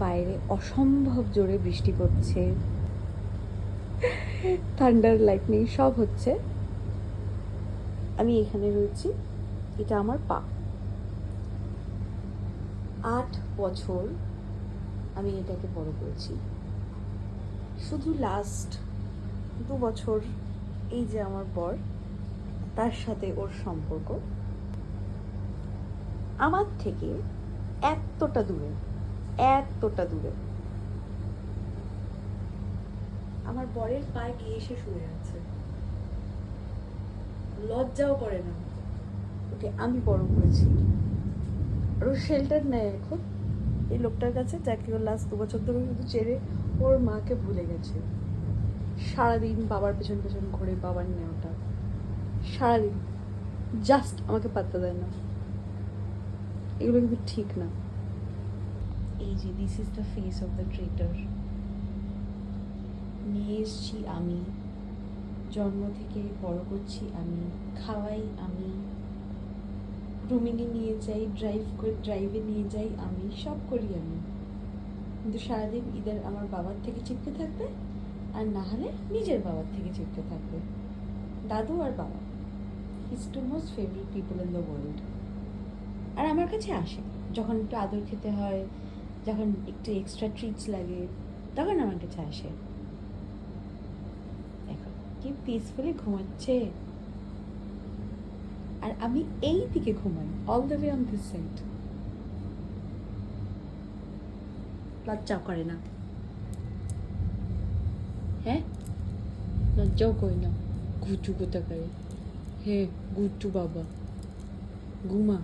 বাইরে অসম্ভব জোরে বৃষ্টি পড়ছে, থান্ডার লাইটনিং সব হচ্ছে। আমি এখানে রয়েছি, এটা আমার পা। 8 বছর আমি এটাকে বড় করেছি। শুধু লাস্ট 2 বছর এই যে আমার বর, তার সাথে ওর সম্পর্ক আমার থেকে এতটা দূরে, এতটা দূরে। আমার বরের পায়ে গিয়ে এসে শুয়ে আছে, লজ্জাও করে না। ওকে আমি বড় করেছি, আর ও শেল্টার নেয় এখন এই লোকটার কাছে, যাকে ও লাস্ট 2 বছর ধরে শুধু ছেড়ে ওর মাকে ভুলে গেছে। সারাদিন বাবার পেছন পেছন ঘুরে, বাবার নেওয়াটা সারাদিন, জাস্ট আমাকে পাত্তা দেয় না। এগুলো কিন্তু ঠিক না। এই যে this is the face of the traitor. নিয়ে এসছি আমি, জন্ম থেকে বড় করছি আমি, খাওয়াই আমি, গ্রুমিংয়ে নিয়ে যাই, ড্রাইভে নিয়ে যাই আমি, সব করি আমি। কিন্তু সারাদিন ঈদের আমার বাবার থেকে চিপকে থাকবে, আর না হলে নিজের বাবার থেকে চিপকে থাকবে। দাদু আর বাবা, his two most favourite people in the world. আর আমার কাছে আসে যখন একটু আদর খেতে হয়, যখন একটু এক্সট্রা ট্রিটস লাগে, তখন আমার কাছে আসে। দেখো কি পিসফুলি ঘুমাচ্ছে, আর আমি এই দিকে ঘুমাই, all the way on this side. লজ্জাও করে না, হ্যাঁ লজ্জাও করে না। গুচু কোথা করে, হে গুচু বাবা, ঘুমা।